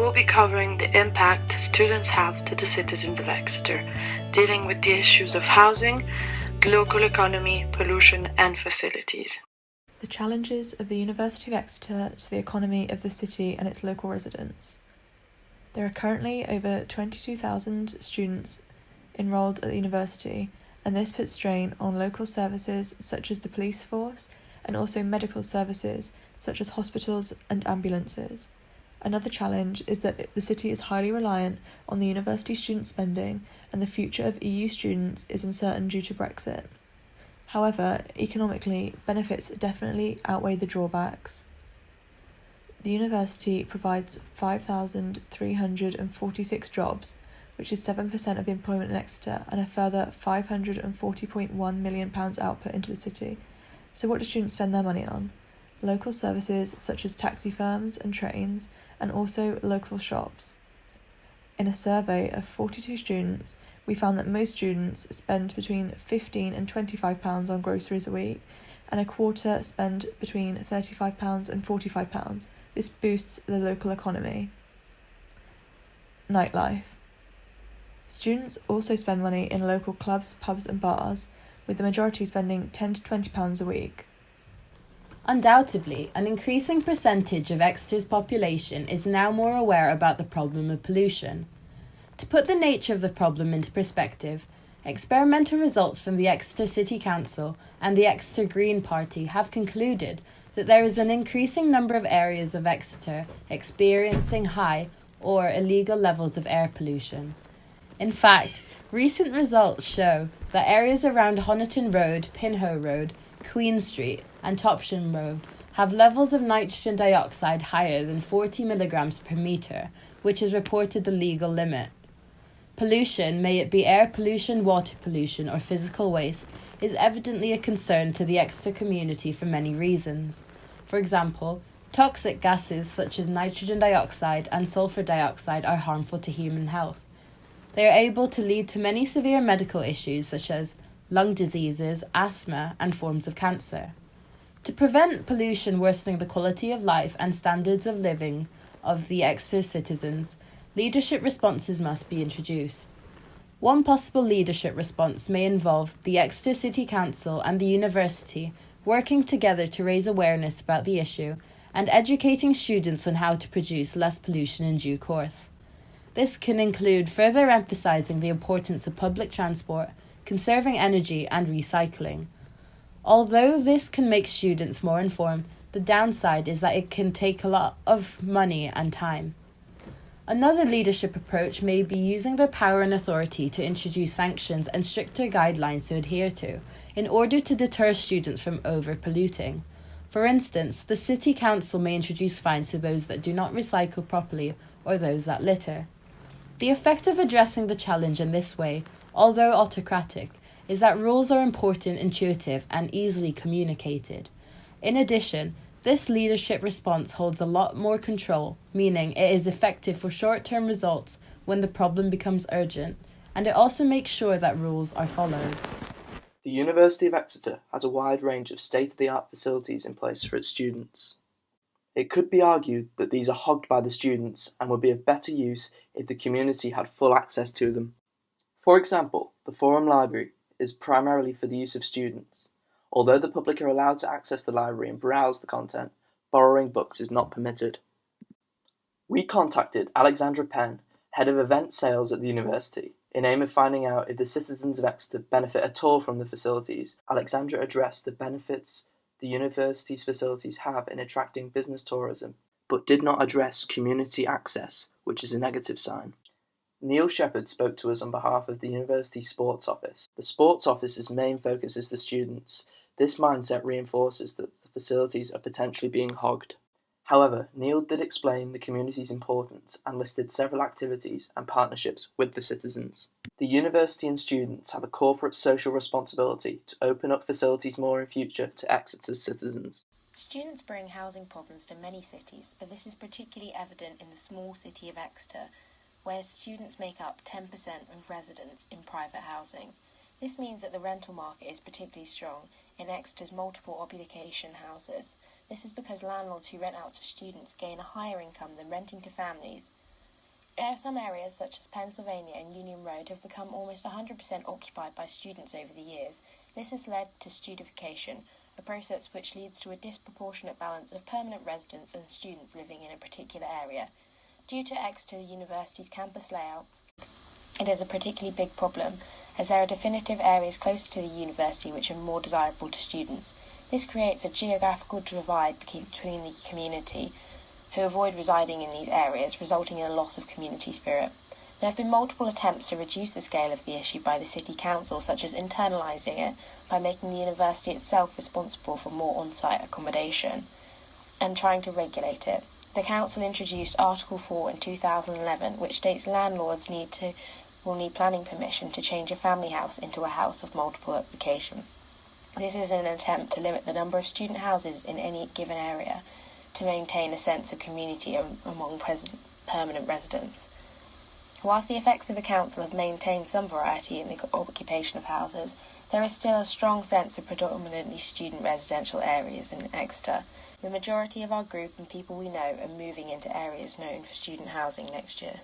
will be covering the impact students have to the citizens of Exeter, dealing with the issues of housing, the local economy, pollution, and facilities. The challenges of the University of Exeter to the economy of the city and its local residents. There are currently over 22,000 students enrolled at the university, and this puts strain on local services such as the police force and also medical services such as hospitals and ambulances. Another challenge is that the city is highly reliant on the university student spending, and the future of EU students is uncertain due to Brexit. However, economically, benefits definitely outweigh the drawbacks. The university provides 5,346 jobs, which is 7% of the employment in Exeter, and a further £540.1 million output into the city. So what do students spend their money on? Local services such as taxi firms and trains, and also local shops. In a survey of 42 students, we found that most students spend between £15 and £25 on groceries a week, and a quarter spend between £35 and £45. This boosts the local economy. Nightlife. Students also spend money in local clubs, pubs and bars, with the majority spending £10 to £20 a week. Undoubtedly, an increasing percentage of Exeter's population is now more aware about the problem of pollution. To put the nature of the problem into perspective, experimental results from the Exeter City Council and the Exeter Green Party have concluded that there is an increasing number of areas of Exeter experiencing high or illegal levels of air pollution. In fact, recent results show that areas around Honiton Road, Pinhoe Road, Queen Street and Topsham Road have levels of nitrogen dioxide higher than 40 milligrams per metre, which is reported the legal limit. Pollution, may it be air pollution, water pollution or physical waste, is evidently a concern to the Exeter community for many reasons. For example, toxic gases such as nitrogen dioxide and sulphur dioxide are harmful to human health. They are able to lead to many severe medical issues such as lung diseases, asthma, and forms of cancer. To prevent pollution worsening the quality of life and standards of living of the Exeter citizens, leadership responses must be introduced. One possible leadership response may involve the Exeter City Council and the university working together to raise awareness about the issue and educating students on how to produce less pollution in due course. This can include further emphasising the importance of public transport, conserving energy and recycling. Although this can make students more informed, the downside is that it can take a lot of money and time. Another leadership approach may be using their power and authority to introduce sanctions and stricter guidelines to adhere to, in order to deter students from over-polluting. For instance, the City Council may introduce fines to those that do not recycle properly or those that litter. The effect of addressing the challenge in this way, although autocratic, is that rules are important, intuitive, and easily communicated. In addition, this leadership response holds a lot more control, meaning it is effective for short-term results when the problem becomes urgent, and it also makes sure that rules are followed. The University of Exeter has a wide range of state-of-the-art facilities in place for its students. It could be argued that these are hogged by the students and would be of better use if the community had full access to them. For example, the Forum Library is primarily for the use of students. Although the public are allowed to access the library and browse the content, borrowing books is not permitted. We contacted Alexandra Penn, Head of Event Sales at the university, in aim of finding out if the citizens of Exeter benefit at all from the facilities. Alexandra addressed the benefits the university's facilities have in attracting business tourism, but did not address community access, which is a negative sign. Neil Shepherd spoke to us on behalf of the University Sports Office. The Sports Office's main focus is the students. This mindset reinforces that the facilities are potentially being hogged. However, Neil did explain the community's importance and listed several activities and partnerships with the citizens. The university and students have a corporate social responsibility to open up facilities more in future to Exeter's citizens. Students bring housing problems to many cities, but this is particularly evident in the small city of Exeter, where students make up 10% of residents in private housing. This means that the rental market is particularly strong in Exeter's multiple obligation houses. This is because landlords who rent out to students gain a higher income than renting to families. Some areas, such as Pennsylvania and Union Road, have become almost 100% occupied by students over the years. This has led to studification, a process which leads to a disproportionate balance of permanent residents and students living in a particular area. Due to Exeter University's campus layout, it is a particularly big problem, as there are definitive areas closer to the university which are more desirable to students. This creates a geographical divide between the community, who avoid residing in these areas, resulting in a loss of community spirit. There have been multiple attempts to reduce the scale of the issue by the City Council, such as internalising it by making the university itself responsible for more on-site accommodation and trying to regulate it. The Council introduced Article 4 in 2011, which states landlords will need planning permission to change a family house into a house of multiple occupation. This is an attempt to limit the number of student houses in any given area, to maintain a sense of community among permanent residents. Whilst the effects of the council have maintained some variety in the occupation of houses, there is still a strong sense of predominantly student residential areas in Exeter. The majority of our group and people we know are moving into areas known for student housing next year.